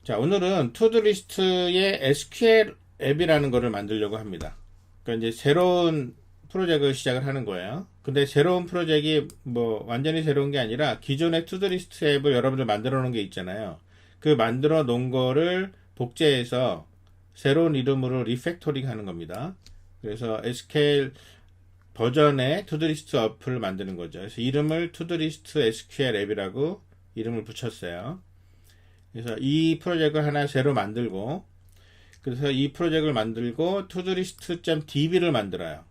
자, 오늘은 투두리스트의 SQL 앱이라는 거를 만들려고 합니다. 그러니까 이제 새로운 프로젝트를 시작을 하는 거예요. 근데 새로운 프로젝트가 뭐 완전히 새로운 게 아니라 기존의 투두리스트 앱을 여러분들 만들어 놓은 게 있잖아요. 그 만들어 놓은 거를 복제해서 새로운 이름으로 리팩토링 하는 겁니다. 그래서 SQL 버전의 투두리스트 어플을 만드는 거죠. 그래서 이름을 투두리스트 SQL 앱이라고 이름을 붙였어요. 그래서 이 프로젝트를 하나 새로 만들고, 그래서 이 프로젝트를 만들고 todoList.db를 만들어요.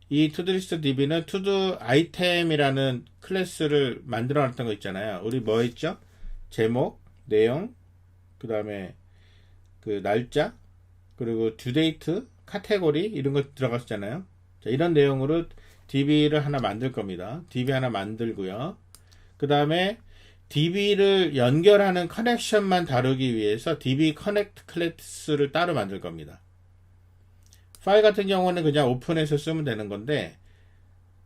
이 todoList db는 todo 아이템이라는 클래스를 만들어 놨던 거 있잖아요. 우리 뭐 했죠? 제목, 내용, 그 다음에 그 날짜, 그리고 듀데이트, 카테고리 이런 거 들어갔잖아요. 자, 이런 내용으로 db를 하나 만들 겁니다. db 하나 만들고요. 그 다음에 db를 연결하는 커넥션만 다루기 위해서 db 커넥트 클래스를 따로 만들 겁니다. 파일 같은 경우는 그냥 오픈해서 쓰면 되는 건데,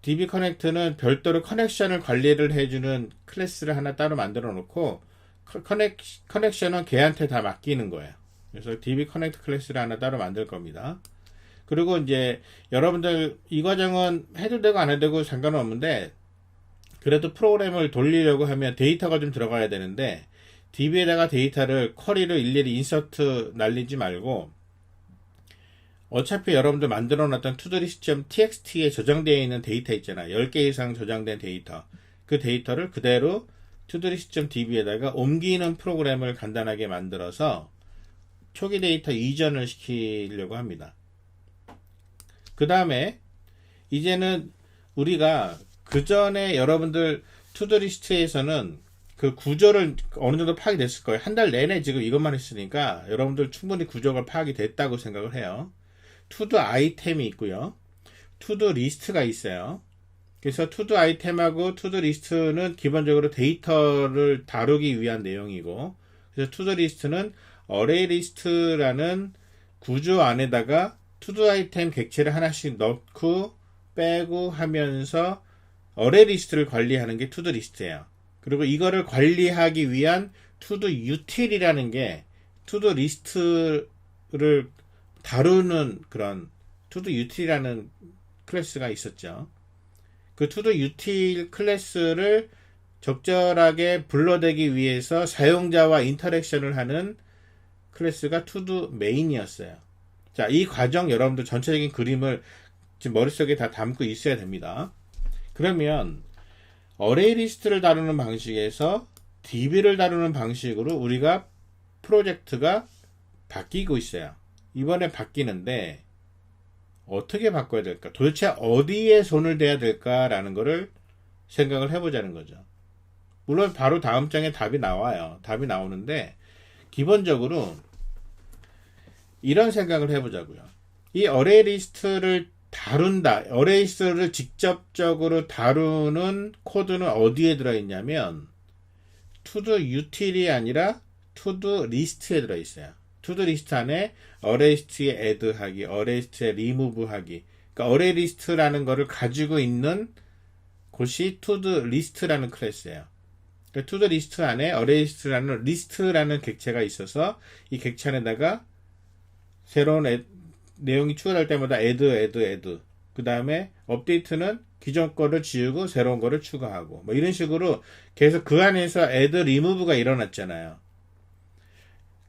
db 커넥트는 별도로 커넥션을 관리를 해주는 클래스를 하나 따로 만들어 놓고, 커넥션은 걔한테 다 맡기는 거예요. 그래서 db 커넥트 클래스를 하나 따로 만들 겁니다. 그리고 이제 여러분들 이 과정은 해도 되고 안 해도 되고 상관은 없는데, 그래도 프로그램을 돌리려고 하면 데이터가 좀 들어가야 되는데, db에다가 데이터를 쿼리를 일일이 인서트 날리지 말고, 어차피 여러분들 만들어 놨던 todoList.txt에 저장되어 있는 데이터 있잖아요. 10개 이상 저장된 데이터. 그 데이터를 그대로 todoList.db에다가 옮기는 프로그램을 간단하게 만들어서 초기 데이터 이전을 시키려고 합니다. 그 다음에 이제는 우리가 그 전에 여러분들 투두리스트에서는 그 구조를 어느 정도 파악이 됐을 거예요. 한 달 내내 지금 이것만 했으니까 여러분들 충분히 구조가 파악이 됐다고 생각을 해요. 투두 아이템이 있고요. 투두 리스트가 있어요. 그래서 투두 아이템하고 투두 리스트는 기본적으로 데이터를 다루기 위한 내용이고, 그래서 투두 리스트는 어레이 리스트라는 구조 안에다가 투두 아이템 객체를 하나씩 넣고 빼고 하면서 어레이 리스트를 관리하는 게 투두 리스트예요. 그리고 이거를 관리하기 위한 투두 유틸이라는 게 투두 리스트를 다루는 그런 투두 유틸이라는 클래스가 있었죠. 그 투두 유틸 클래스를 적절하게 불러대기 위해서 사용자와 인터랙션을 하는 클래스가 투두 메인이었어요. 자, 이 과정 여러분들 전체적인 그림을 지금 머릿속에 다 담고 있어야 됩니다. 그러면 어레이 리스트를 다루는 방식에서 db를 다루는 방식으로 우리가 프로젝트가 바뀌고 있어요. 이번에 바뀌는데 어떻게 바꿔야 될까? 도대체 어디에 손을 대야 될까라는 거를 생각을 해보자는 거죠. 물론 바로 다음 장에 답이 나와요. 답이 나오는데 기본적으로 이런 생각을 해보자고요. 이 어레이 리스트를 다룬다. 어레이 리스트를 직접적으로 다루는 코드는 어디에 들어있냐면 투두 유틸이 아니라 투두 리스트에 들어있어요. 투두 리스트 안에 어레이 리스트에 애드하기, 어레이 리스트에 리무브하기. 그러니까 어레이 리스트라는 거를 가지고 있는 곳이 투두 리스트라는 클래스예요. 그러니까 투두 리스트 안에 어레이 리스트라는 리스트라는 객체가 있어서 이 객체 안에다가 새로운 내용이 추가될 때마다 add 그 다음에 업데이트는 기존 거를 지우고 새로운 거를 추가하고 뭐 이런 식으로 계속 그 안에서 add remove가 일어났잖아요.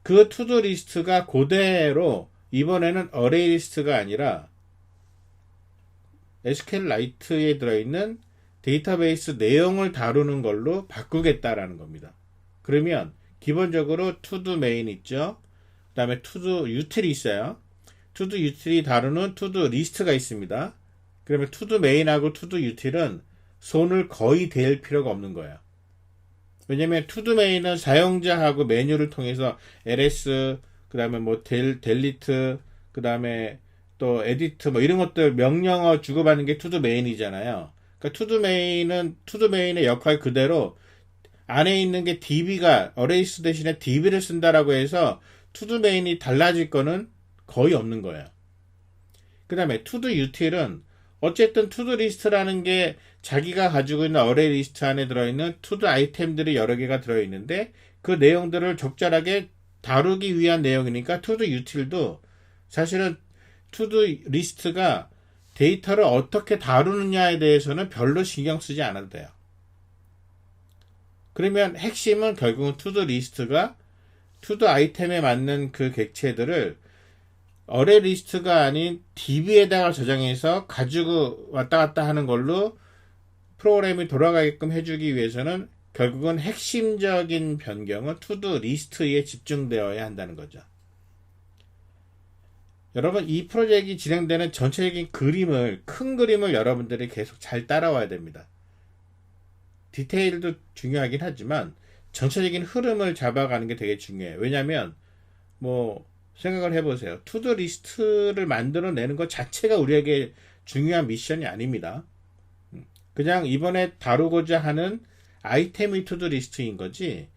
그 투두 리스트가 그대로 이번에는 어레이 리스트가 아니라 SQLite에 들어있는 데이터베이스 내용을 다루는 걸로 바꾸겠다라는 겁니다. 그러면 기본적으로 투두 메인 있죠. 그 다음에 투두 유틸이 있어요. 투두 유틸이 다루는 투두 리스트가 있습니다. 그러면 투두 메인하고 투두 유틸은 손을 거의 댈 필요가 없는 거예요. 왜냐면 투두 메인은 사용자하고 메뉴를 통해서 ls, 그 다음에 뭐 delete, 그 다음에 또 edit 뭐 이런 것들 명령어 주고받는 게 투두 메인이잖아요. 그러니까 투두 메인의 역할 그대로 안에 있는 게 db가 어레이스 대신에 db를 쓴다라고 해서 투두 메인이 달라질 거는 거의 없는 거예요. 그 다음에 투두 유틸은 어쨌든 투두 리스트라는 게 자기가 가지고 있는 어레이 리스트 안에 들어있는 투두 아이템들이 여러 개가 들어있는데 그 내용들을 적절하게 다루기 위한 내용이니까 투두 유틸도 사실은 투두 리스트가 데이터를 어떻게 다루느냐에 대해서는 별로 신경 쓰지 않아도 돼요. 그러면 핵심은 결국은 투두 리스트가 투두 아이템에 맞는 그 객체들을 어레 리스트가 아닌 DB에다가 저장해서 가지고 왔다 갔다 하는 걸로 프로그램이 돌아가게끔 해주기 위해서는 결국은 핵심적인 변경은 투두 리스트에 집중되어야 한다는 거죠. 여러분, 이 프로젝트가 진행되는 전체적인 큰 그림을 여러분들이 계속 잘 따라와야 됩니다. 디테일도 중요하긴 하지만 전체적인 흐름을 잡아가는 게 되게 중요해요. 왜냐하면 생각을 해보세요. 투두 리스트를 만들어내는 것 자체가 우리에게 중요한 미션이 아닙니다. 그냥 이번에 다루고자 하는 아이템이 투두 리스트인 거지,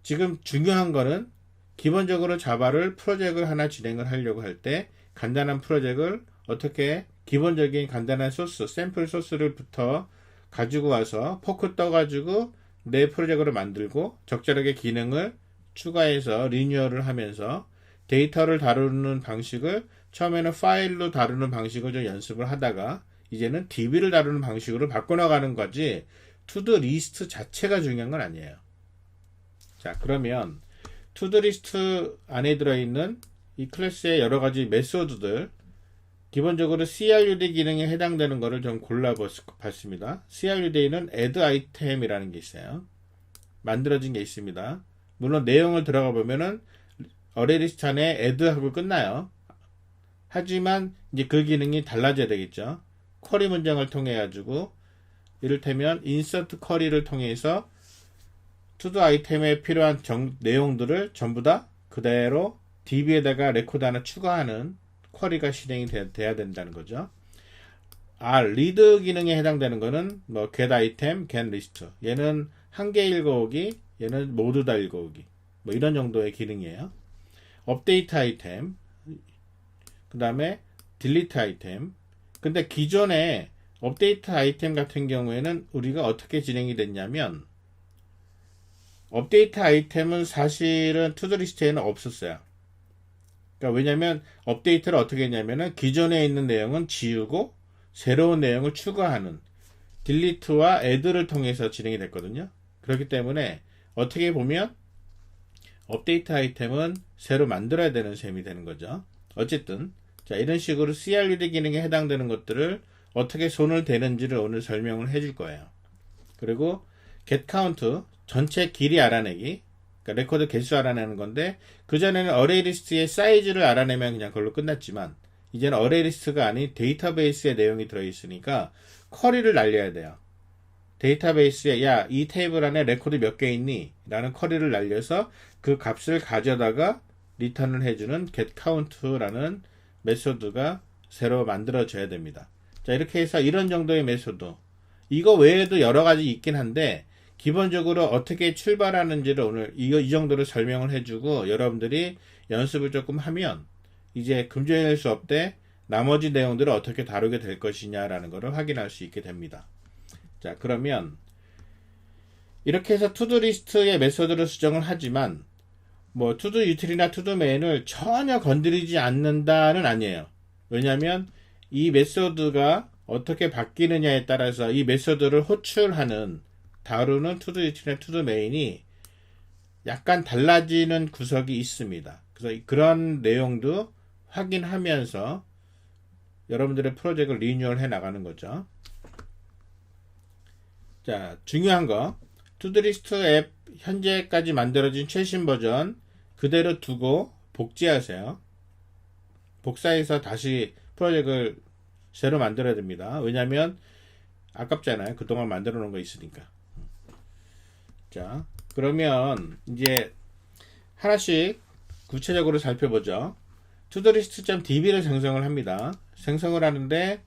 지금 중요한 거는 기본적으로 자바를 프로젝트를 하나 진행을 하려고 할 때 간단한 프로젝트를 어떻게 기본적인 간단한 소스, 샘플 소스를부터 가지고 와서 포크 떠가지고 내 프로젝트를 만들고 적절하게 기능을 추가해서 리뉴얼을 하면서 데이터를 다루는 방식을 처음에는 파일로 다루는 방식을 좀 연습을 하다가 이제는 DB를 다루는 방식으로 바꿔나가는 거지 투두 리스트 자체가 중요한 건 아니에요. 자, 그러면 투두 리스트 안에 들어있는 이 클래스의 여러 가지 메소드들, 기본적으로 CRUD 기능에 해당되는 거를 좀 골라봤습니다. CRUD는 add item이라는 게 있어요. 만들어진 게 있습니다. 물론 내용을 들어가 보면은 어레 리스트 안에 add하고 끝나요. 하지만 이제 그 기능이 달라져야 되겠죠. 쿼리 문장을 통해 가지고 이를테면 insert 쿼리를 통해서 투두 아이템에 필요한 내용들을 전부 다 그대로 DB에다가 레코드 하나 추가하는 쿼리가 실행이 돼야 된다는 거죠. read 기능에 해당되는 거는 get item, get list. 얘는 한 개 읽어오기, 얘는 모두 다 읽어오기. 이런 정도의 기능이에요. update 아이템, 그 다음에 delete 아이템. 근데 기존에 업데이트 아이템 같은 경우에는 우리가 어떻게 진행이 됐냐면, 업데이트 아이템은 사실은 투두 리스트에는 없었어요. 그러니까 왜냐면 업데이트를 어떻게 했냐면은 기존에 있는 내용은 지우고 새로운 내용을 추가하는 딜리트와 애드를 통해서 진행이 됐거든요. 그렇기 때문에 어떻게 보면 업데이트 아이템은 새로 만들어야 되는 셈이 되는 거죠. 어쨌든 자, 이런 식으로 CRUD 기능에 해당되는 것들을 어떻게 손을 대는지를 오늘 설명을 해줄 거예요. 그리고 get count, 전체 길이 알아내기, 그러니까 레코드 개수 알아내는 건데, 그전에는 어레이 리스트의 사이즈를 알아내면 그냥 그걸로 끝났지만 이제는 어레이 리스트가 아닌 데이터베이스에 내용이 들어있으니까 쿼리를 날려야 돼요. 데이터베이스에 이 테이블 안에 레코드 몇 개 있니? 라는 쿼리를 날려서 그 값을 가져다가 리턴을 해주는 getCount라는 메소드가 새로 만들어져야 됩니다. 자, 이렇게 해서 이런 정도의 메소드, 이거 외에도 여러 가지 있긴 한데 기본적으로 어떻게 출발하는지를 오늘 이 정도로 설명을 해주고 여러분들이 연습을 조금 하면 이제 금전일 수업 때 나머지 내용들을 어떻게 다루게 될 것이냐라는 것을 확인할 수 있게 됩니다. 자, 그러면 이렇게 해서 투두 리스트의 메소드를 수정을 하지만 투두 유틸이나 투두 메인을 전혀 건드리지 않는다는 아니에요. 왜냐하면 이 메소드가 어떻게 바뀌느냐에 따라서 이 메소드를 호출하는 다루는 투두 유틸이나 투두 메인이 약간 달라지는 구석이 있습니다. 그래서 그런 내용도 확인하면서 여러분들의 프로젝트를 리뉴얼 해 나가는 거죠. 자, 중요한 거, 투두리스트 앱 현재까지 만들어진 최신 버전 그대로 두고 복제하세요. 복사해서 다시 프로젝트를 새로 만들어야 됩니다. 왜냐하면 아깝잖아요. 그동안 만들어 놓은 거 있으니까. 자, 그러면 이제 하나씩 구체적으로 살펴보죠. todoList.db를 생성을 합니다. 생성을 하는데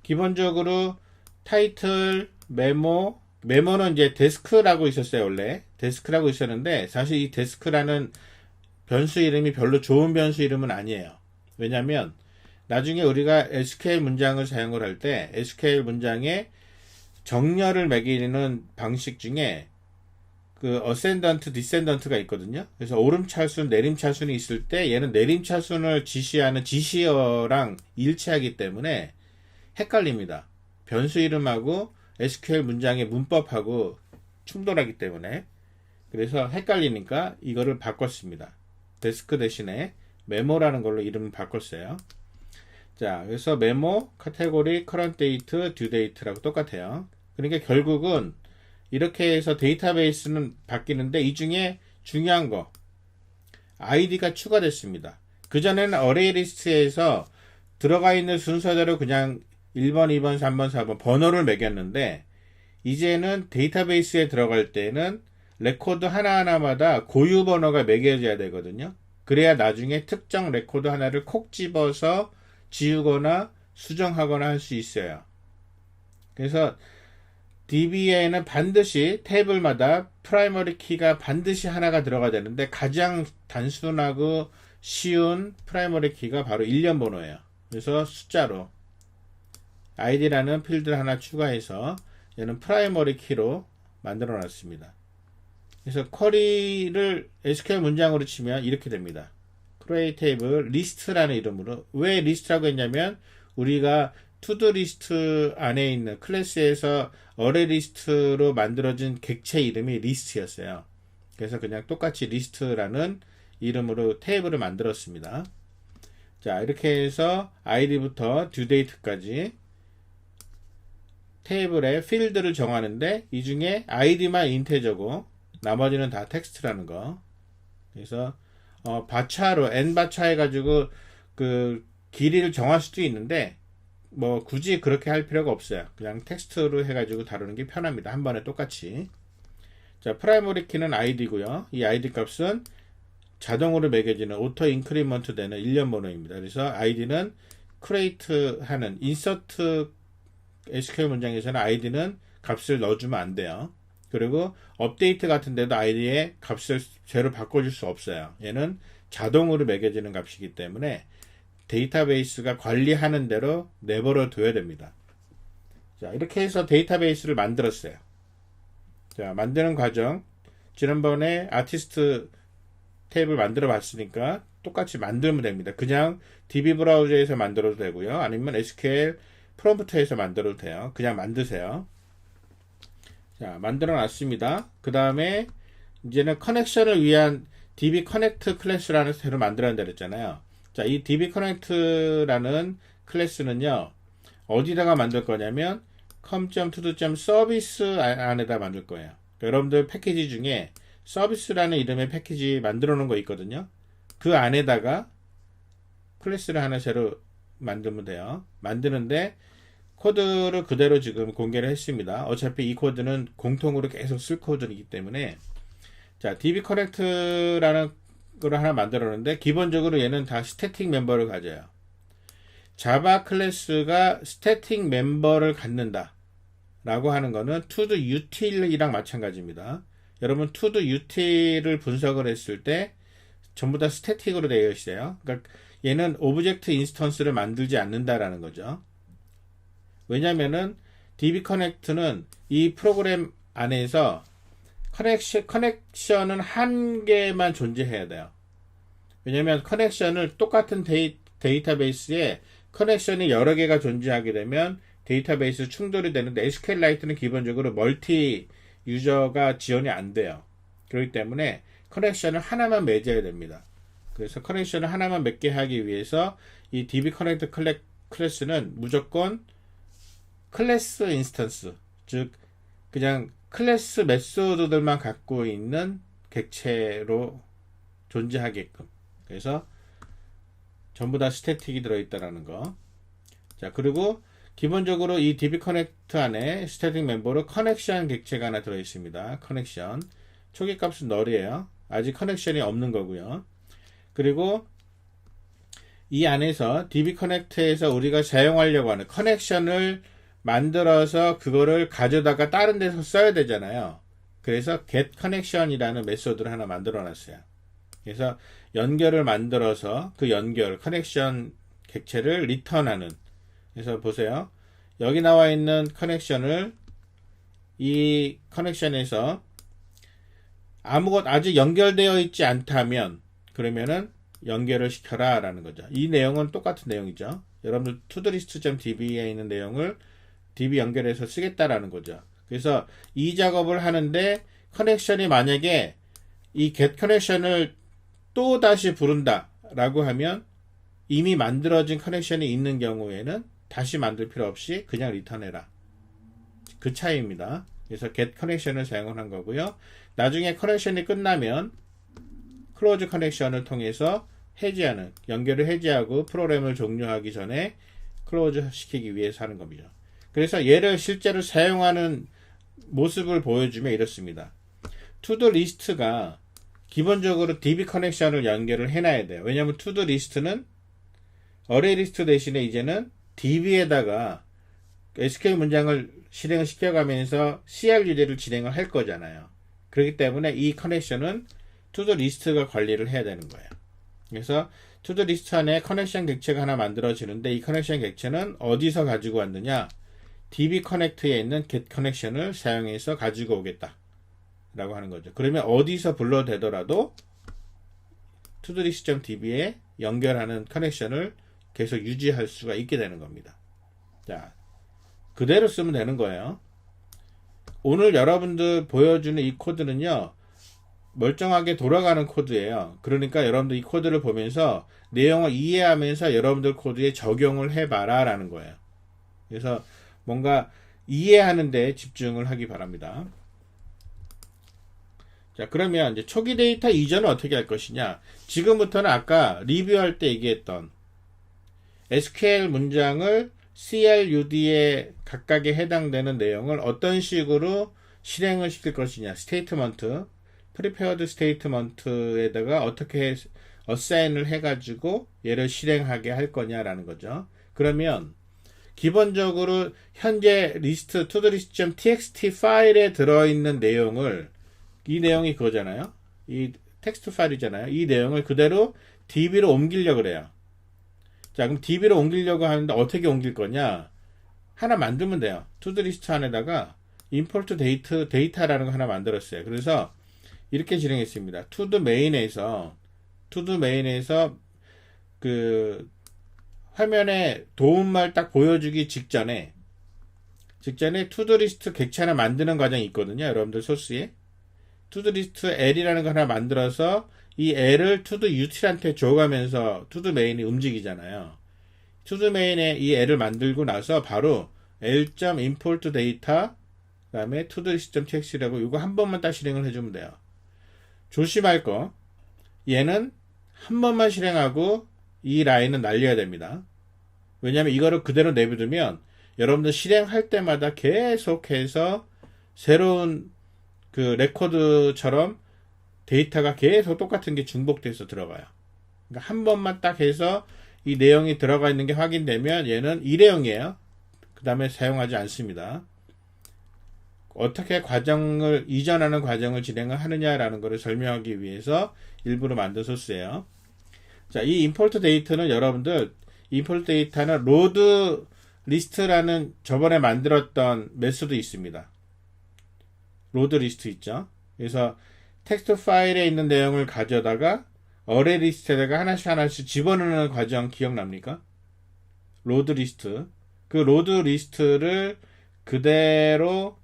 기본적으로 타이틀, 메모는 이제 데스크라고 있었어요. 원래 데스크라고 있었는데 사실 이 데스크라는 변수 이름이 별로 좋은 변수 이름은 아니에요. 왜냐하면 나중에 우리가 SQL 문장을 사용을 할 때 SQL 문장에 정렬을 매기는 방식 중에 그 어센던트, 디센던트가 있거든요. 그래서 오름차순, 내림차순이 있을 때 얘는 내림차순을 지시하는 지시어랑 일치하기 때문에 헷갈립니다. 변수 이름하고 SQL 문장의 문법하고 충돌하기 때문에. 그래서 헷갈리니까 이거를 바꿨습니다. 데스크 대신에 메모라는 걸로 이름을 바꿨어요. 자, 그래서 메모, 카테고리, 커런트 데이트, 듀 데이트라고 똑같아요. 그러니까 결국은 이렇게 해서 데이터베이스는 바뀌는데 이 중에 중요한 거 아이디가 추가됐습니다. 그전에는 어레이 리스트에서 들어가 있는 순서대로 그냥 1번, 2번, 3번, 4번 번호를 매겼는데 이제는 데이터베이스에 들어갈 때는 레코드 하나하나마다 고유 번호가 매겨져야 되거든요. 그래야 나중에 특정 레코드 하나를 콕 집어서 지우거나 수정하거나 할 수 있어요. 그래서 DB에는 반드시 테이블마다 프라이머리 키가 반드시 하나가 들어가야 되는데 가장 단순하고 쉬운 프라이머리 키가 바로 1년 번호예요. 그래서 숫자로 id라는 필드를 하나 추가해서 얘는 프라이머리 키로 만들어 놨습니다. 그래서 쿼리를 SQL 문장으로 치면 이렇게 됩니다. create table list라는 이름으로. 왜 리스트라고 했냐면 우리가 투두 리스트 안에 있는 클래스에서 어레 리스트로 만들어진 객체 이름이 리스트였어요. 그래서 그냥 똑같이 리스트라는 이름으로 테이블을 만들었습니다. 자, 이렇게 해서 id부터 duedate까지 테이블에 필드를 정하는데 이 중에 id만 인테저고 나머지는 다 텍스트라는 거. 그래서 바차로 n 바차 해가지고 그 길이를 정할 수도 있는데 뭐 굳이 그렇게 할 필요가 없어요. 그냥 텍스트로 해가지고 다루는 게 편합니다. 한 번에 똑같이. 자, 프라이머리 키는 id고요. 이 id 값은 자동으로 매겨지는 오토 인크리먼트 되는 1년 번호입니다. 그래서 id는 create 하는 insert SQL 문장에서는 id는 값을 넣어주면 안 돼요. 그리고 업데이트 같은 데도 id의 값을 제로 바꿔줄 수 없어요. 얘는 자동으로 매겨지는 값이기 때문에 데이터베이스가 관리하는 대로 내버려 둬야 됩니다. 자, 이렇게 해서 데이터베이스를 만들었어요. 자, 만드는 과정. 지난번에 아티스트 탭을 만들어 봤으니까 똑같이 만들면 됩니다. 그냥 DB 브라우저에서 만들어도 되고요. 아니면 SQL 프롬프트에서 만들어도 돼요. 그냥 만드세요. 자, 만들어 놨습니다. 그 다음에 이제는 커넥션을 위한 DB 커넥트 클래스라는 새로 만들어야 되잖아요. 자, 이 DB 커넥트라는 클래스는요, 어디다가 만들 거냐면 com.todo.service 안에다 만들 거예요. 그러니까 여러분들 패키지 중에 서비스라는 이름의 패키지 만들어 놓은 거 있거든요. 그 안에다가 클래스를 하나 새로 만들면 돼요. 만드는데 코드를 그대로 지금 공개를 했습니다. 어차피 이 코드는 공통으로 계속 쓸 코드이기 때문에. 자, DB 커넥트라는 걸 하나 만들었는데 기본적으로 얘는 다 스태틱 멤버를 가져요. 자바 클래스가 스태틱 멤버를 갖는다 라고 하는 거는 to the util이랑 마찬가지입니다. 여러분 to the util을 분석을 했을 때 전부 다 스태틱으로 되어 있어요. 그러니까 얘는 오브젝트 인스턴스를 만들지 않는다라는 거죠. 왜냐면은 DB 커넥트는 이 프로그램 안에서 커넥션은 한 개만 존재해야 돼요. 왜냐면 커넥션을 똑같은 데이터베이스에 커넥션이 여러 개가 존재하게 되면 데이터베이스 충돌이 되는데 SQLite는 기본적으로 멀티 유저가 지원이 안 돼요. 그렇기 때문에 커넥션을 하나만 맺어야 됩니다. 그래서 커넥션을 하나만 맺게 하기 위해서 이 DB 커넥트 클래스는 무조건 클래스 인스턴스, 즉 그냥 클래스 메소드들만 갖고 있는 객체로 존재하게끔. 그래서 전부 다 스태틱이 들어있다라는 거. 자, 그리고 기본적으로 이 DB 커넥트 안에 스태틱 멤버로 커넥션 객체가 하나 들어있습니다. 커넥션. 초기 값은 널이에요. 아직 커넥션이 없는 거고요. 그리고 이 안에서 DB 커넥트에서 우리가 사용하려고 하는 커넥션을 만들어서 그거를 가져다가 다른 데서 써야 되잖아요. 그래서 get connection이라는 메소드를 하나 만들어 놨어요. 그래서 연결을 만들어서 그 연결 커넥션 객체를 리턴하는. 그래서 보세요. 여기 나와 있는 커넥션을 이 커넥션에서 아직 연결되어 있지 않다면 그러면은 연결을 시켜라 라는 거죠. 이 내용은 똑같은 내용이죠. 여러분들 todoList.db에 있는 내용을 db 연결해서 쓰겠다라는 거죠. 그래서 이 작업을 하는데 커넥션이 만약에 이 get 커넥션을 또 다시 부른다 라고 하면 이미 만들어진 커넥션이 있는 경우에는 다시 만들 필요 없이 그냥 리턴해라. 그 차이입니다. 그래서 get 커넥션을 사용한 거고요. 나중에 커넥션이 끝나면 클로즈 커넥션을 통해서 해지하는, 연결을 해지하고 프로그램을 종료하기 전에 클로즈 시키기 위해서 하는 겁니다. 그래서 얘를 실제로 사용하는 모습을 보여주면 이렇습니다. 투두 리스트가 기본적으로 DB 커넥션을 연결을 해놔야 돼요. 왜냐하면 투두 리스트는 어레이 리스트 대신에 이제는 DB에다가 SQL 문장을 실행을 시켜가면서 CRUD를 진행을 할 거잖아요. 그렇기 때문에 이 커넥션은 투두 리스트가 관리를 해야 되는 거예요. 그래서 투두 리스트 안에 커넥션 객체가 하나 만들어지는데 이 커넥션 객체는 어디서 가지고 왔느냐? DB 커넥트에 있는 get 커넥션을 사용해서 가지고 오겠다 라고 하는 거죠. 그러면 어디서 불러대더라도 todoList.db에 연결하는 커넥션을 계속 유지할 수가 있게 되는 겁니다. 자, 그대로 쓰면 되는 거예요. 오늘 여러분들 보여주는 이 코드는요, 멀쩡하게 돌아가는 코드예요. 그러니까 여러분들 이 코드를 보면서 내용을 이해하면서 여러분들 코드에 적용을 해봐라 라는 거예요. 그래서 뭔가 이해하는 데 집중을 하기 바랍니다. 자, 그러면 이제 초기 데이터 이전은 어떻게 할 것이냐? 지금부터는 아까 리뷰할 때 얘기했던 SQL 문장을 CRUD에 각각에 해당되는 내용을 어떤 식으로 실행을 시킬 것이냐? 스테이트먼트, 프리페어드 스테이트먼트에다가 어떻게 어사인을 해가지고 얘를 실행하게 할 거냐라는 거죠. 그러면 기본적으로 현재 리스트 todoList.txt 파일에 들어있는 내용을, 이 내용이 그거잖아요. 이 텍스트 파일이잖아요. 이 내용을 그대로 DB로 옮기려고 그래요. 자, 그럼 DB로 옮기려고 하는데 어떻게 옮길 거냐? 하나 만들면 돼요. todoList 안에다가 import data라는 거 하나 만들었어요. 그래서 이렇게 진행했습니다. to main에서 그 화면에 도움말 딱 보여주기 직전에 todoList 객체 하나 만드는 과정이 있거든요. 여러분들 소스에 todoList L이라는 거 하나 만들어서 이 L을 todoUtil한테 줘가면서 todomain이 움직이잖아요. todomain에 이 L을 만들고 나서 바로 L.import data 그 다음에 todoList.txt라고 이거 한 번만 딱 실행을 해주면 돼요. 조심할 거, 얘는 한 번만 실행하고 이 라인은 날려야 됩니다. 왜냐하면 이거를 그대로 내비두면 여러분들 실행할 때마다 계속해서 새로운 그 레코드처럼 데이터가 계속 똑같은 게 중복돼서 들어가요. 그러니까 한 번만 딱 해서 이 내용이 들어가 있는 게 확인되면 얘는 일회용이에요. 그 다음에 사용하지 않습니다. 어떻게 이전하는 과정을 진행을 하느냐라는 것을 설명하기 위해서 일부러 만든 소스예요. 자, 이 import 데이터는 여러분들 import 데이터는 load list라는 저번에 만들었던 메소드 있습니다. load list 있죠. 그래서 텍스트 파일에 있는 내용을 가져다가 어레이 리스트에다가 하나씩 집어넣는 과정 기억납니까? load list. 그 load list를 그대로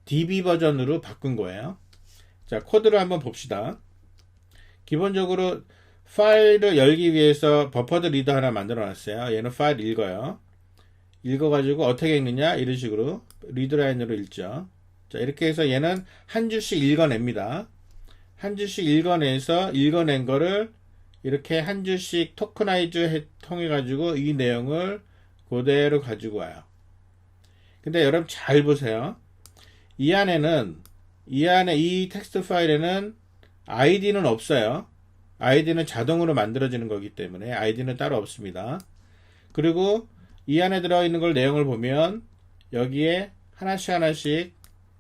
DB 버전으로 바꾼 거예요. 자, 코드를 한번 봅시다. 기본적으로 파일을 열기 위해서 버퍼드 리더 하나 만들어 놨어요. 얘는 파일 읽어요. 읽어가지고 어떻게 읽느냐? 이런 식으로 리드라인으로 읽죠. 자, 이렇게 해서 얘는 한 줄씩 읽어냅니다. 한 줄씩 읽어내서 읽어낸 거를 이렇게 한 줄씩 토크나이즈 통해가지고 이 내용을 그대로 가지고 와요. 근데 여러분 잘 보세요. 이 안에 이 텍스트 파일에는 아이디는 없어요. 아이디는 자동으로 만들어지는 거기 때문에 아이디는 따로 없습니다. 그리고 이 안에 들어있는 걸 내용을 보면 여기에 하나씩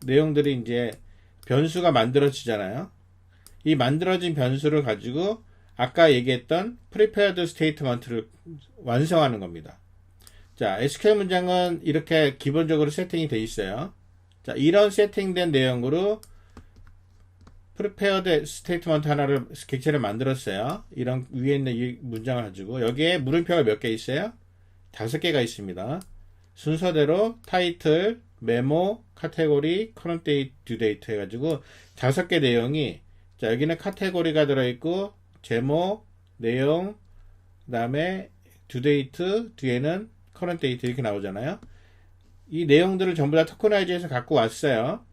내용들이 이제 변수가 만들어지잖아요. 이 만들어진 변수를 가지고 아까 얘기했던 prepared statement를 완성하는 겁니다. 자, SQL 문장은 이렇게 기본적으로 세팅이 되어 있어요. 자, 이런 세팅된 내용으로 prepared statement 하나를 객체를 만들었어요. 이런 위에 있는 이 문장을 가지고 여기에 물음표가 몇 개 있어요? 5개가 있습니다. 순서대로 타이틀, 메모, 카테고리, current date, due date 해가지고 5개 내용이, 자, 여기는 카테고리가 들어있고 제목, 내용, 그 다음에 due date, 뒤에는 current date 이렇게 나오잖아요. 이 내용들을 전부 다 토커나이즈 해서 갖고 왔어요.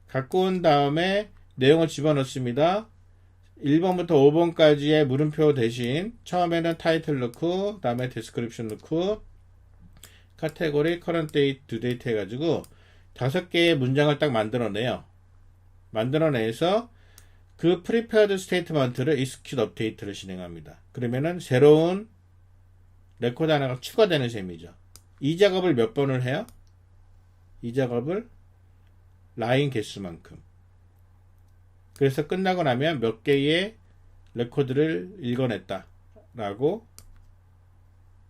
갖고 온 다음에 내용을 집어넣습니다. 1번부터 5번까지의 물음표 대신 처음에는 타이틀 넣고 그 다음에 디스크립션 넣고 카테고리, 커런트 데이트, 듀 데이트 해가지고 5개의 문장을 딱 만들어내요. 만들어내서 그 prepared statement를 execute update를 진행합니다. 그러면은 새로운 레코드 하나가 추가되는 셈이죠. 이 작업을 몇 번을 해요? 이 작업을 라인 개수만큼. 그래서 끝나고 나면 몇 개의 레코드를 읽어냈다 라고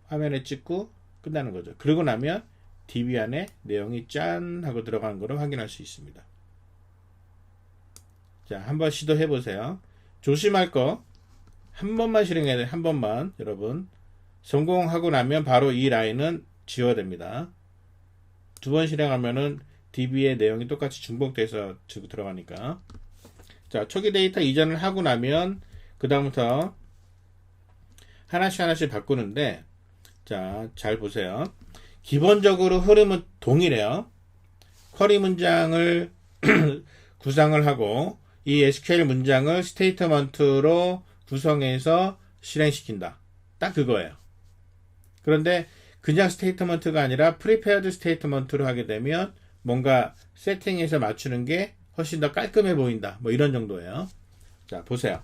화면에 찍고 끝나는 거죠. 그러고 나면 DB 안에 내용이 짠 하고 들어가는 거를 확인할 수 있습니다. 자, 한번 시도해 보세요. 조심할 거 한 번만 실행해야 돼요. 한 번만. 여러분 성공하고 나면 바로 이 라인은 지워야 됩니다. 2번 실행하면은 DB의 내용이 똑같이 중복돼서 들어가니까. 자, 초기 데이터 이전을 하고 나면 그 다음부터 하나씩 바꾸는데, 자, 잘 보세요. 기본적으로 흐름은 동일해요. 쿼리 문장을 구상을 하고 이 SQL 문장을 스테이트먼트로 구성해서 실행시킨다. 딱 그거예요. 그런데 그냥 스테이트먼트가 아니라 프리페어드 스테이트먼트로 하게 되면 뭔가 세팅해서 맞추는 게 훨씬 더 깔끔해 보인다. 뭐 이런 정도예요. 자, 보세요.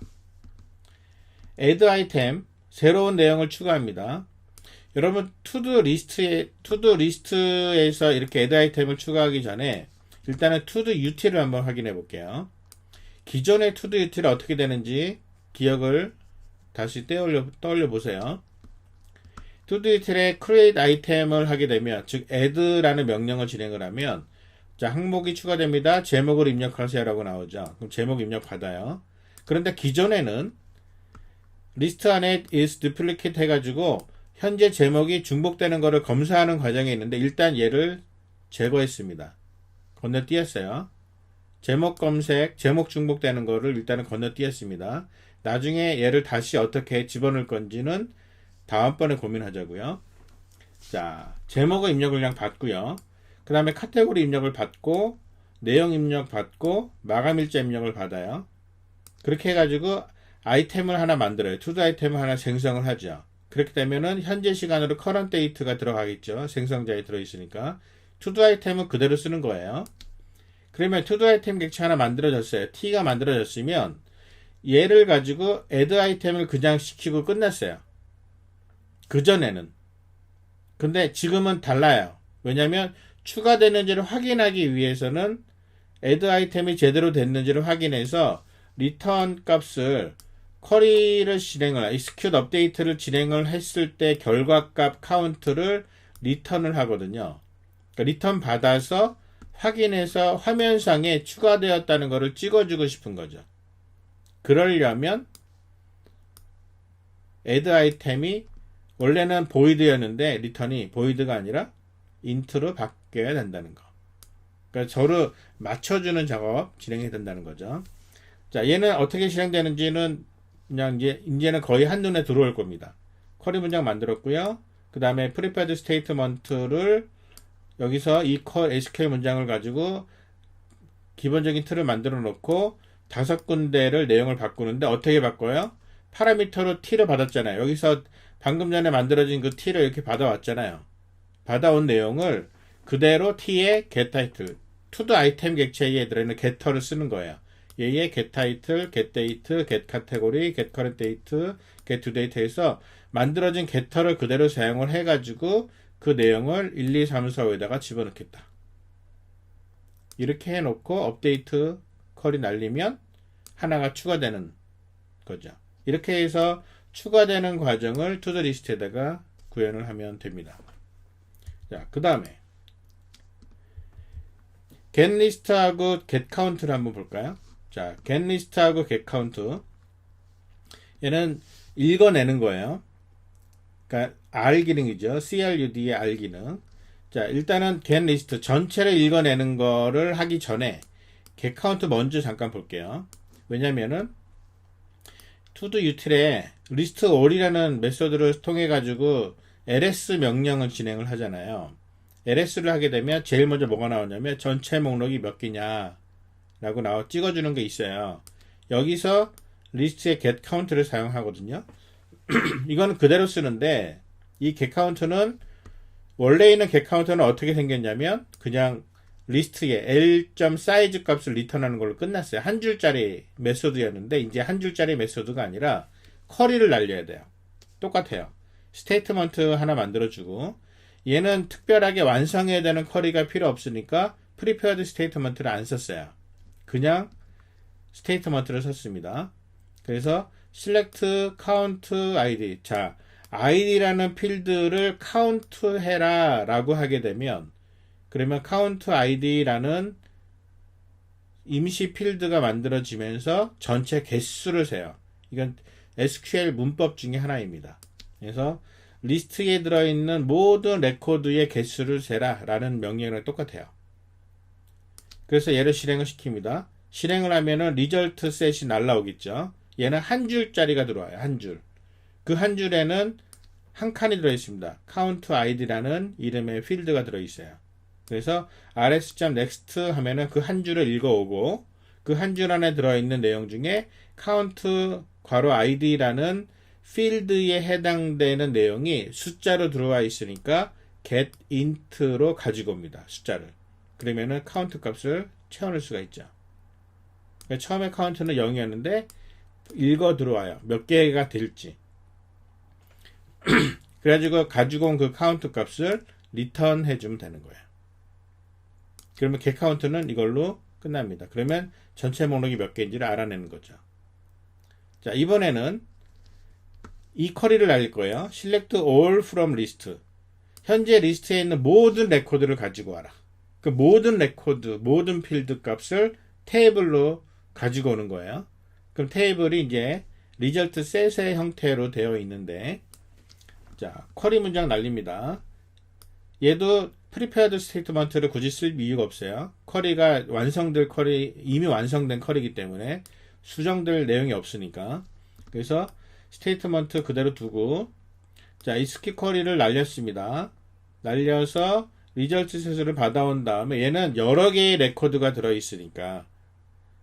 add item, 새로운 내용을 추가합니다. 여러분, 투두 리스트에서 이렇게 add item을 추가하기 전에 일단은 투두 util을 한번 확인해 볼게요. 기존의 투두 util이 어떻게 되는지 기억을 다시 떠올려 보세요. 투두 util에 create item을 하게 되면, 즉 add라는 명령을 진행을 하면, 자, 항목이 추가됩니다. 제목을 입력하세요 라고 나오죠. 그럼 제목 입력 받아요. 그런데 기존에는 리스트 안에 is duplicate 해가지고 현재 제목이 중복되는 것을 검사하는 과정에 있는데 일단 얘를 제거했습니다. 건너뛰었어요. 제목 검색, 제목 중복되는 거를 일단은 건너뛰었습니다. 나중에 얘를 다시 어떻게 집어넣을 건지는 다음번에 고민하자고요. 자, 제목의 입력을 그냥 받고요. 그 다음에 카테고리 입력을 받고 내용 입력 받고 마감일자 입력을 받아요. 그렇게 해가지고 아이템을 하나 만들어요. 투두 아이템을 하나 생성을 하죠. 그렇게 되면은 현재 시간으로 current date가 들어가겠죠. 생성자에 들어있으니까. 투두 아이템은 그대로 쓰는 거예요. 그러면 투두 아이템 객체 하나 만들어졌어요. T가 만들어졌으면 얘를 가지고 add 아이템을 그냥 시키고 끝났어요. 그전에는. 근데 지금은 달라요. 왜냐면 추가되는지를 확인하기 위해서는 add 아이템이 제대로 됐는지를 확인해서 return 값을 쿼리를 execute update를 진행을 했을 때 결과값 카운트를 return을 하거든요. 그러니까 return 받아서 확인해서 화면상에 추가되었다는 것을 찍어주고 싶은 거죠. 그러려면 add 아이템이 원래는 void였는데 return이 void가 아니라 int로 바뀌어야 된다는 거. 그러니까 저를 맞춰주는 작업 진행해야 된다는 거죠. 자, 얘는 어떻게 실행되는지는 그냥 이제는 거의 한눈에 들어올 겁니다. 쿼리 문장 만들었고요. 그 다음에 prepared statement를 여기서 이 SQL 문장을 가지고 기본적인 틀을 만들어 놓고 5군데를 내용을 바꾸는데 어떻게 바꿔요? 파라미터로 t를 받았잖아요. 여기서 방금 전에 만들어진 그 t를 이렇게 받아왔잖아요. 받아온 내용을 그대로 t의 getTitle, to-do 아이템 객체에 들어있는 getter를 쓰는 거예요. 얘의 getTitle, getDate, getCategory, getCurrentDate, getDoDate 해서 만들어진 getter를 그대로 사용을 해가지고 그 내용을 1, 2, 3, 4, 5에다가 집어넣겠다. 이렇게 해놓고 업데이트 컬이 날리면 하나가 추가되는 거죠. 이렇게 해서 추가되는 과정을 투두 리스트에다가 구현을 하면 됩니다. 자, 그 다음에 getList하고 getCount를 한번 볼까요? 자, getList하고 getCount. 얘는 읽어내는 거예요. 그러니까 R 기능이죠. CRUD의 R 기능. 자, 일단은 getList 전체를 읽어내는 거를 하기 전에 getCount 먼저 잠깐 볼게요. 왜냐면은 todoUtil에 listAll이라는 메소드를 통해 가지고 ls 명령을 진행을 하잖아요. ls를 하게 되면 제일 먼저 뭐가 나오냐면 전체 목록이 몇 개냐 라고 찍어주는 게 있어요. 여기서 리스트의 getCount를 사용하거든요. 이거는 그대로 쓰는데 이 getCount는 원래 있는 getCount는 어떻게 생겼냐면 그냥 리스트에 l.size 값을 리턴하는 걸로 끝났어요. 한 줄짜리 메소드였는데 이제 한 줄짜리 메소드가 아니라 쿼리를 날려야 돼요. 똑같아요. 스테이트먼트 하나 만들어주고 얘는 특별하게 완성해야 되는 쿼리가 필요 없으니까 prepared 스테이트먼트를 안 썼어요. 그냥 스테이트먼트를 썼습니다. 그래서 select count id. 자, id라는 필드를 count 해라 라고 하게 되면 그러면 count id라는 임시 필드가 만들어지면서 전체 개수를 세요. 이건 SQL 문법 중에 하나입니다. 그래서 리스트에 들어있는 모든 레코드의 개수를 세라 라는 명령이랑 똑같아요. 그래서 얘를 실행을 시킵니다. 실행을 하면은 result set이 날라오겠죠. 얘는 한 줄짜리가 들어와요. 한 줄. 그 한 줄에는 한 칸이 들어있습니다. count id라는 이름의 필드가 들어있어요. 그래서 rs.next 하면은 그 한 줄을 읽어오고 그 한 줄 안에 들어있는 내용 중에 count 괄호 id라는 필드에 해당되는 내용이 숫자로 들어와 있으니까 get int로 가지고 옵니다. 숫자를. 그러면은 count 값을 채워넣을 수가 있죠. 그러니까 처음에 count는 0이었는데 읽어 들어와요. 몇 개가 될지. 그래가지고 가지고 온 그 count 값을 리턴 해주면 되는 거예요. 그러면 getCount는 이걸로 끝납니다. 그러면 전체 목록이 몇 개인지를 알아내는 거죠. 자, 이번에는 이 쿼리를 날릴 거예요. select all from list. 현재 리스트에 있는 모든 레코드를 가지고 와라. 그 모든 레코드, 모든 필드 값을 테이블로 가지고 오는 거예요. 그럼 테이블이 이제 result set의 형태로 되어 있는데, 자, 쿼리 문장 날립니다. 얘도 prepared statement를 굳이 쓸 이유가 없어요. 쿼리가 완성될 쿼리, 이미 완성된 쿼리이기 때문에 수정될 내용이 없으니까. 그래서 스테이트먼트 그대로 두고, 자, 이 스킵 쿼리를 날렸습니다. 날려서 리절트 셋을 받아온 다음에 얘는 여러 개의 레코드가 들어있으니까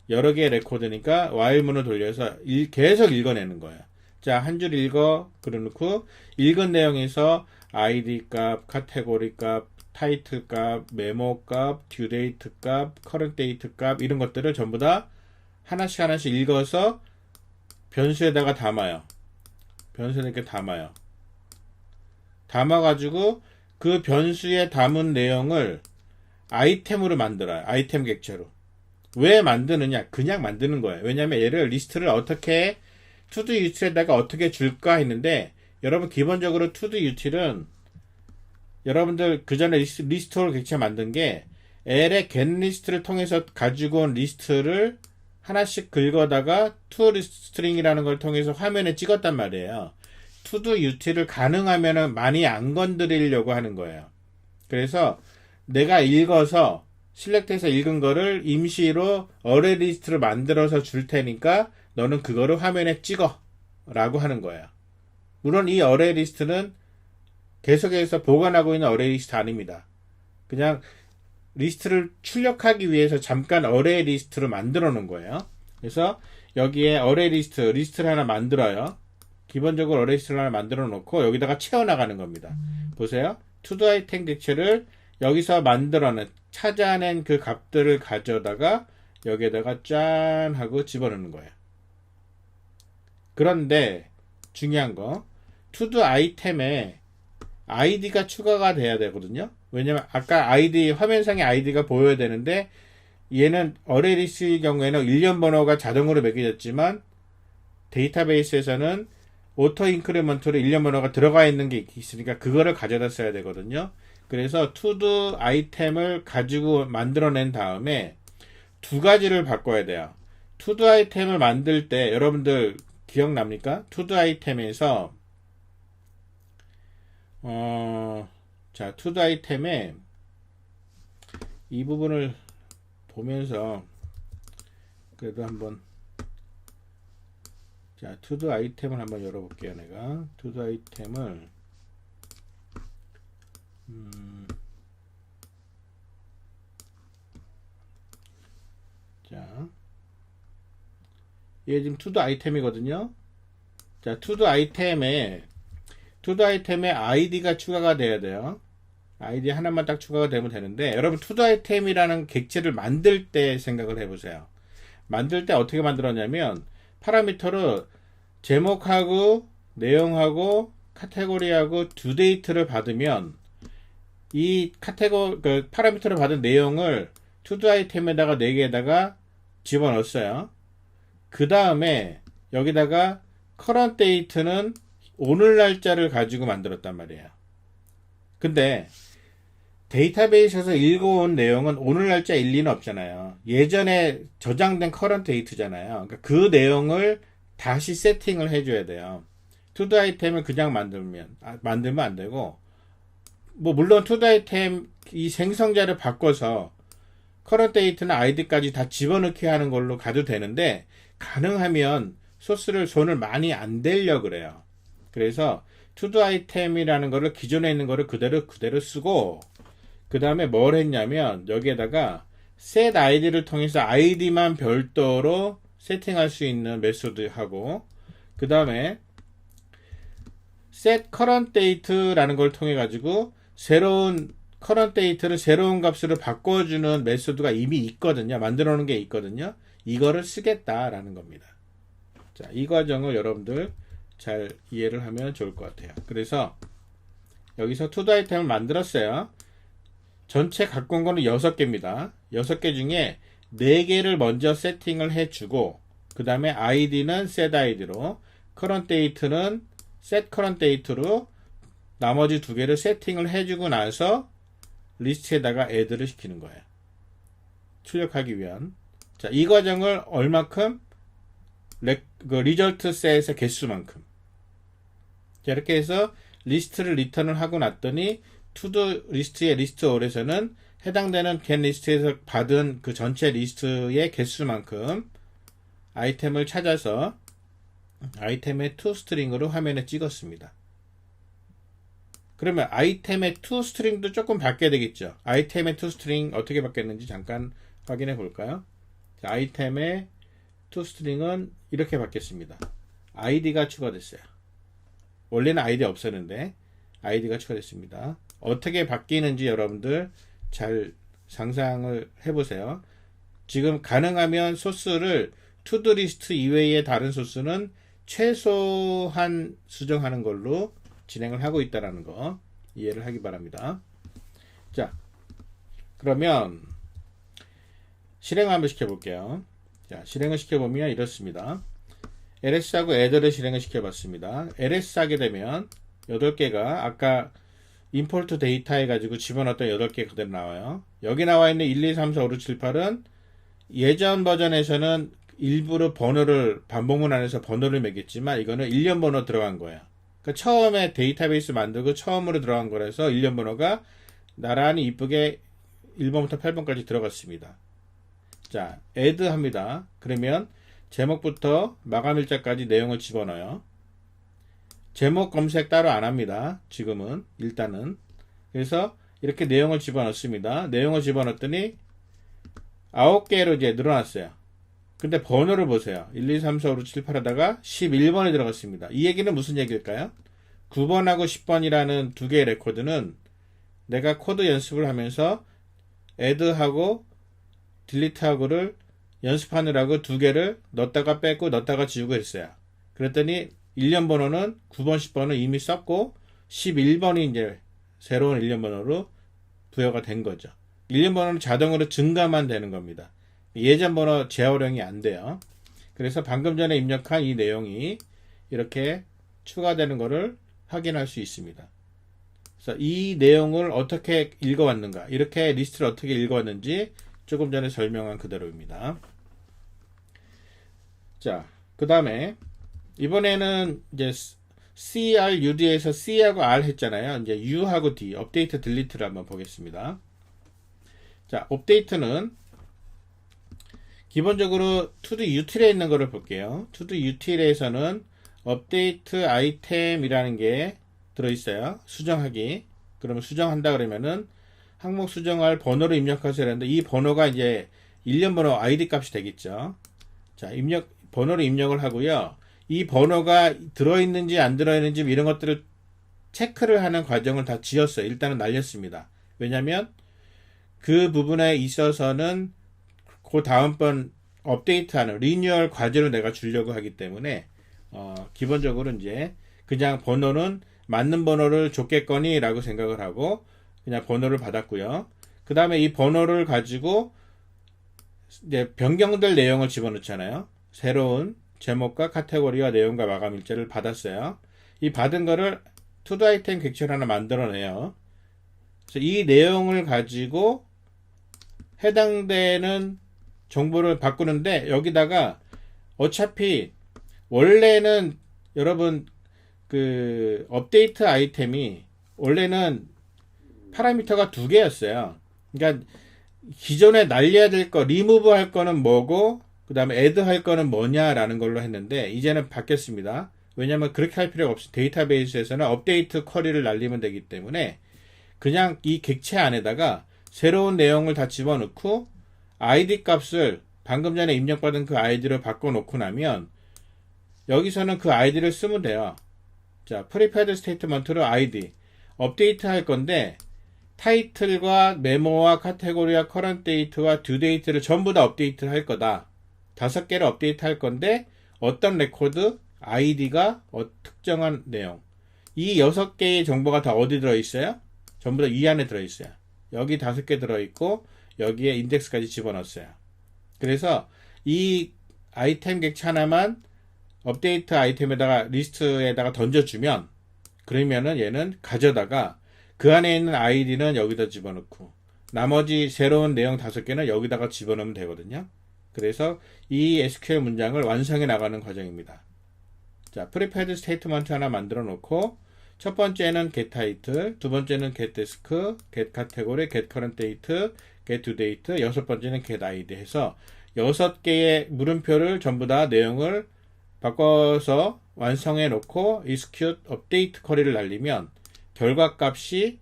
여러 개의 레코드니까 while문을 돌려서 계속 읽어내는 거예요. 자, 한 줄 읽어 그려놓고 읽은 내용에서 id 값, 카테고리 값, 타이틀 값, 메모 값, 듀 데이트 값, 커런트 데이트 값 이런 것들을 전부 다 하나씩 읽어서 변수에다가 담아요. 변수에 이렇게 담아요. 담아가지고 그 변수에 담은 내용을 아이템으로 만들어요. 아이템 객체로. 왜 만드느냐? 그냥 만드는 거예요. 왜냐면 얘를 리스트를 어떻게 todoUtil에다가 어떻게 줄까 했는데 여러분 기본적으로 todoUtil은 여러분들 그 전에 리스트로 객체 만든 게 L의 getList를 통해서 가지고 온 리스트를 하나씩 긁어다가 toString이라는 걸 통해서 화면에 찍었단 말이에요. todoUtil을 가능하면 많이 안 건드리려고 하는 거예요. 그래서 내가 읽어서 셀렉트해서 읽은 거를 임시로 어레이 리스트를 만들어서 줄 테니까 너는 그거를 화면에 찍어 라고 하는 거예요. 물론 이 어레이 리스트는 계속해서 보관하고 있는 어레이 리스트 아닙니다. 그냥 리스트를 출력하기 위해서 잠깐 어레이 리스트를 만들어 놓은 거예요. 그래서 여기에 어레이 리스트를 하나 만들어요. 기본적으로 어레이 리스트를 하나 만들어 놓고 여기다가 채워나가는 겁니다. 보세요. 투도 아이템 객체를 여기서 만들어낸 찾아낸 그 값들을 가져다가 여기에다가 짠 하고 집어넣는 거예요. 그런데 중요한 거 투도 아이템에 아이디가 추가가 돼야 되거든요. 왜냐면 아까 아이디 화면상의 아이디가 보여야 되는데 얘는 어레이 리스트의 경우에는 일련 번호가 자동으로 매겨졌지만 데이터베이스에서는 오토 인크리먼트로 일련 번호가 들어가 있는 게 있으니까 그거를 가져다 써야 되거든요. 그래서 투두 아이템을 가지고 만들어낸 다음에 두 가지를 바꿔야 돼요. 투두 아이템을 만들 때 여러분들 기억납니까? 투두 아이템에서 자, 투두 아이템에 이 부분을 보면서 그래도 한번 자, 투두 아이템을 한번 열어볼게요. 내가 투두 아이템을 자, 이게 지금 투두 아이템이거든요. 자, 투두 아이템에 아이디가 추가가 돼야 돼요. 아이디 하나만 딱 추가가 되면 되는데, 여러분 투두 아이템이라는 객체를 만들 때 생각을 해보세요. 만들 때 어떻게 만들었냐면 파라미터로 제목하고 내용하고 카테고리하고 두 데이트를 받으면 이 그 파라미터를 받은 내용을 투두 아이템에다가 4개에다가 집어넣었어요. 그 다음에 여기다가 current date는 오늘 날짜를 가지고 만들었단 말이에요. 근데 데이터베이스에서 읽어온 내용은 오늘 날짜 일리는 없잖아요. 예전에 저장된 current date잖아요. 그러니까 그 내용을 다시 세팅을 해줘야 돼요. 투두 아이템을 그냥 만들면 안 되고, 뭐 물론 투두 아이템 이 생성자를 바꿔서 current date나 아이디까지 다 집어넣기 하는 걸로 가도 되는데, 가능하면 소스를 손을 많이 안 대려 그래요. 그래서 투두 아이템이라는 거를 기존에 있는 거를 그대로 쓰고, 그 다음에 뭘 했냐면 여기에다가 set id를 통해서 아이디만 별도로 세팅할 수 있는 메소드하고, 그 다음에 set current date라는 걸 통해 가지고 새로운 current date를 새로운 값으로 바꿔주는 메소드가 이미 있거든요. 만들어 놓은 게 있거든요. 이거를 쓰겠다라는 겁니다. 자, 이 과정을 여러분들 잘 이해를 하면 좋을 것 같아요. 그래서 여기서 투두 아이템을 만들었어요. 전체 갖고 온 거는 6개입니다. 6개 중에 4개를 먼저 세팅을 해주고, 그 다음에 아이디는 set id로, current date는 set current date로 나머지 2개를 세팅을 해주고 나서 리스트에다가 add를 시키는 거예요. 출력하기 위한. 자, 이 과정을 얼마큼? 그 리절트 셋의 개수만큼. 자, 이렇게 해서 리스트를 리턴을 하고 났더니 투두 리스트의 리스트 올에서는 해당되는 get 리스트에서 받은 그 전체 리스트의 개수만큼 아이템을 찾아서 아이템의 toString으로 화면에 찍었습니다. 그러면 아이템의 toString도 조금 바뀌어야 되겠죠. 아이템의 toString 어떻게 바뀌었는지 잠깐 확인해 볼까요? 자, 아이템의 toString은 이렇게 바뀌었습니다. id가 추가됐어요. 원래는 id 없었는데 id가 추가됐습니다. 어떻게 바뀌는지 여러분들 잘 상상을 해보세요. 지금 가능하면 소스를 투두 리스트 이외의 다른 소스는 최소한 수정하는 걸로 진행을 하고 있다는 거 이해를 하기 바랍니다. 자, 그러면 실행 한번 시켜볼게요. 자, 실행을 시켜보면 이렇습니다. ls하고 add를 실행을 시켜봤습니다. ls 하게 되면 8개가 아까 import data 해가지고 집어넣었던 8개 그대로 나와요. 여기 나와 있는 1, 2, 3, 4, 5, 6, 7, 8은 예전 버전에서는 일부러 번호를 반복문 안에서 번호를 매겼지만 이거는 일련 번호 들어간 거예요. 그러니까 처음에 데이터베이스 만들고 처음으로 들어간 거라서 일련 번호가 나란히 이쁘게 1번부터 8번까지 들어갔습니다. 자, add 합니다. 그러면 제목부터 마감일자까지 내용을 집어넣어요. 제목 검색 따로 안 합니다. 지금은 일단은. 그래서 이렇게 내용을 집어넣습니다. 내용을 집어넣었더니 9개로 이제 늘어났어요. 근데 번호를 보세요. 1, 2, 3, 4, 5, 6, 7, 8 하다가 11번에 들어갔습니다. 이 얘기는 무슨 얘기일까요? 9번하고 10번이라는 두 개의 레코드는 내가 코드 연습을 하면서 add하고 delete하고를 연습하느라고 두 개를 넣었다가 뺐고 넣었다가 지우고 했어요. 그랬더니 1년 번호는 9번, 10번은 이미 썼고 11번이 이제 새로운 1년 번호로 부여가 된 거죠. 1년 번호는 자동으로 증가만 되는 겁니다. 예전 번호 재활용이 안 돼요. 그래서 방금 전에 입력한 이 내용이 이렇게 추가되는 것을 확인할 수 있습니다. 그래서 이 내용을 어떻게 읽어왔는가, 이렇게 리스트를 어떻게 읽어왔는지 조금 전에 설명한 그대로입니다. 자, 그 다음에 이번에는 이제 CRUD에서 C하고 R 했잖아요. 이제 U하고 D, 업데이트 딜리트를 한번 보겠습니다. 자, 업데이트는 기본적으로 to do util에 있는 거를 볼게요. to do util에서는 업데이트 아이템이라는 게 들어있어요. 수정하기. 그러면 수정한다 그러면은 항목 수정할 번호를 입력하세요. 하는데 이 번호가 이제 일련 번호 ID 값이 되겠죠. 자, 번호를 입력을 하고요. 이 번호가 들어있는지 안 들어있는지 이런 것들을 체크를 하는 과정을 다 지었어요. 일단은 날렸습니다. 왜냐면 그 부분에 있어서는 그 다음번 업데이트하는 리뉴얼 과제로 내가 주려고 하기 때문에 기본적으로 이제 그냥 번호는 맞는 번호를 줬겠거니 라고 생각을 하고 그냥 번호를 받았고요. 그 다음에 이 번호를 가지고 이제 변경될 내용을 집어넣잖아요. 새로운 제목과 카테고리와 내용과 마감 일자를 받았어요. 이 받은 거를 투두 아이템 객체를 하나 만들어내요. 그래서 이 내용을 가지고 해당되는 정보를 바꾸는데 여기다가 어차피 원래는 여러분 그 업데이트 아이템이 원래는 파라미터가 두 개였어요. 그러니까 기존에 날려야 될 거, 리무브 할 거는 뭐고 그 다음에 애드 할 거는 뭐냐라는 걸로 했는데 이제는 바뀌었습니다. 왜냐면 그렇게 할 필요가 없이 데이터베이스에서는 업데이트 쿼리를 날리면 되기 때문에 그냥 이 객체 안에다가 새로운 내용을 다 집어넣고 ID 값을 방금 전에 입력받은 그 아이디로 바꿔놓고 나면 여기서는 그 아이디를 쓰면 돼요. 자, 프리페어드 스테이트먼트로 아이디 업데이트 할 건데 타이틀과 메모와 카테고리와 커런트 데이트와 듀 데이트를 전부 다 업데이트 할 거다. 5개를 업데이트 할 건데 어떤 레코드, 아이디가 특정한 내용. 이 6개의 정보가 다 어디 들어있어요? 전부 다 이 안에 들어있어요. 여기 5개 들어있고 여기에 인덱스까지 집어넣었어요. 그래서 이 아이템 객체 하나만 업데이트 아이템에다가 리스트에다가 던져주면 그러면은 얘는 가져다가 그 안에 있는 아이디는 여기다 집어넣고 나머지 새로운 내용 5개는 여기다가 집어넣으면 되거든요. 그래서 이 SQL 문장을 완성해 나가는 과정입니다. 자, 프리페어드 스테이트먼트 하나 만들어 놓고 첫 번째는 get title, 두 번째는 get desk, get category, get current date, get due date, 여섯 번째는 get id 해서 6개의 물음표를 전부 다 내용을 바꿔서 완성해 놓고 execute update 쿼리를 날리면 결과 값이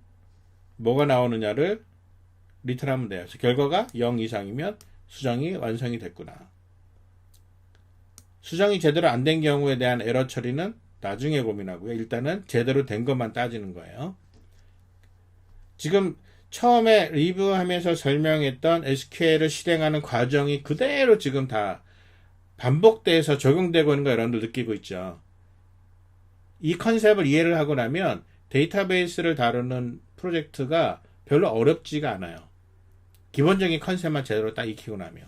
뭐가 나오느냐를 리턴하면 돼요. 그래서 결과가 0 이상이면 수정이 완성이 됐구나. 수정이 제대로 안 된 경우에 대한 에러 처리는 나중에 고민하고요. 일단은 제대로 된 것만 따지는 거예요. 지금 처음에 리뷰하면서 설명했던 SQL을 실행하는 과정이 그대로 지금 다 반복돼서 적용되고 있는 거 여러분들 느끼고 있죠. 이 컨셉을 이해를 하고 나면 데이터베이스를 다루는 프로젝트가 별로 어렵지가 않아요. 기본적인 컨셉만 제대로 딱 익히고 나면.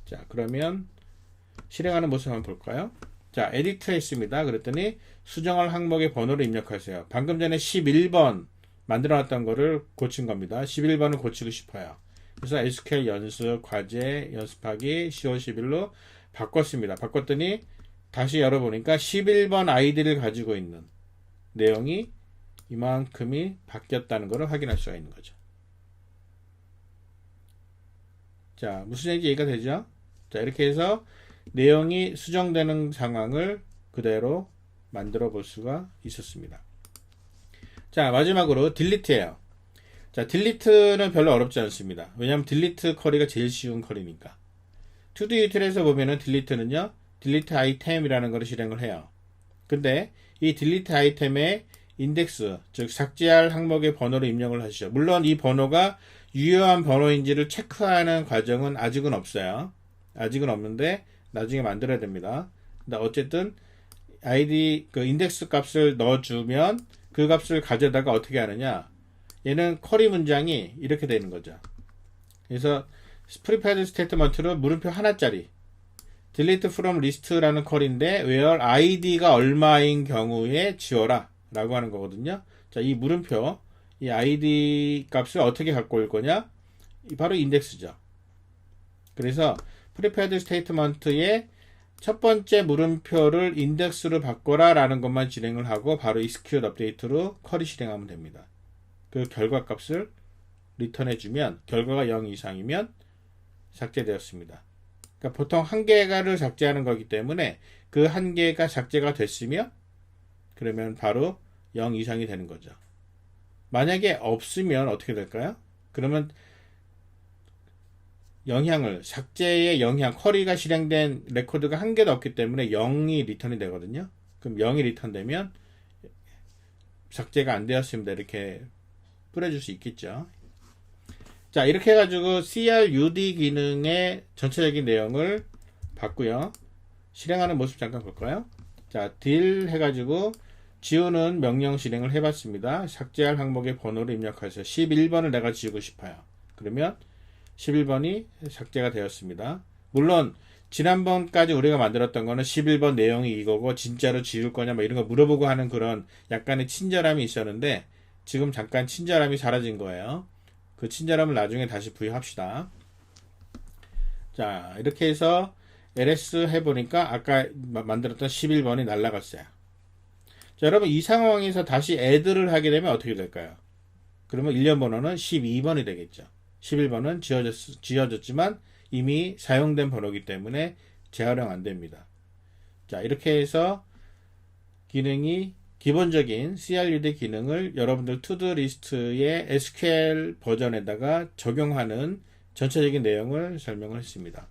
자, 그러면 실행하는 모습 한번 볼까요? 자, 에디트에 있습니다. 그랬더니 수정할 항목의 번호를 입력하세요. 방금 전에 11번 만들어놨던 거를 고친 겁니다. 11번을 고치고 싶어요. 그래서 SQL 연습, 과제, 연습하기, 10월 10일로 바꿨습니다. 바꿨더니 다시 열어보니까 11번 아이디를 가지고 있는 내용이 이만큼이 바뀌었다는 것을 확인할 수가 있는 거죠. 자, 무슨 얘기인지 이해가 되죠? 자, 이렇게 해서 내용이 수정되는 상황을 그대로 만들어 볼 수가 있었습니다. 자, 마지막으로 딜리트예요. 자, 딜리트는 별로 어렵지 않습니다. 왜냐하면 딜리트 쿼리가 제일 쉬운 쿼리니까. 투두 유틸에서 보면은 딜리트는요, 딜리트 아이템이라는 걸 실행을 해요. 근데 이 딜리트 아이템의 인덱스, 즉 삭제할 항목의 번호를 입력을 하시죠. 물론 이 번호가 유효한 번호인지를 체크하는 과정은 아직은 없어요. 아직은 없는데 나중에 만들어야 됩니다. 근데 어쨌든 id 그 인덱스 값을 넣어주면 그 값을 가져다가 어떻게 하느냐? 얘는 쿼리 문장이 이렇게 되는 거죠. 그래서 prepared statement로 물음표 하나짜리 delete from list라는 쿼리인데 where id가 얼마인 경우에 지워라 라고 하는 거거든요. 자, 이 물음표, 이 id 값을 어떻게 갖고 올 거냐? 바로 인덱스죠. 그래서 prepared statement의 첫 번째 물음표를 인덱스로 바꿔라 라는 것만 진행을 하고 바로 execute update로 쿼리 실행하면 됩니다. 그 결과 값을 리턴해 주면 결과가 0 이상이면 삭제되었습니다. 그러니까 보통 한 개를 삭제하는 거기 때문에 그 한 개가 삭제가 됐으면 그러면 바로 0 이상이 되는 거죠. 만약에 없으면 어떻게 될까요? 그러면 삭제의 영향, 쿼리가 실행된 레코드가 한 개도 없기 때문에 0이 리턴이 되거든요. 그럼 0이 리턴되면 삭제가 안 되었습니다. 이렇게 뿌려줄 수 있겠죠. 자, 이렇게 해가지고 CRUD 기능의 전체적인 내용을 봤고요. 실행하는 모습 잠깐 볼까요? 자, 딜 해가지고 지우는 명령 실행을 해봤습니다. 삭제할 항목의 번호를 입력하세요. 11번을 내가 지우고 싶어요. 그러면 11번이 삭제가 되었습니다. 물론 지난번까지 우리가 만들었던 거는 11번 내용이 이거고 진짜로 지울 거냐 뭐 이런 거 물어보고 하는 그런 약간의 친절함이 있었는데 지금 잠깐 친절함이 사라진 거예요. 그 친절함을 나중에 다시 부여합시다. 자, 이렇게 해서 ls 해보니까 아까 만들었던 11번이 날라갔어요. 자, 여러분 이 상황에서 다시 add를 하게 되면 어떻게 될까요? 그러면 일련 번호는 12번이 되겠죠. 11번은 지워졌지만 이미 사용된 번호이기 때문에 재활용 안 됩니다. 자, 이렇게 해서 기능이 기본적인 CRUD 기능을 여러분들 투두 리스트의 SQL 버전에다가 적용하는 전체적인 내용을 설명을 했습니다.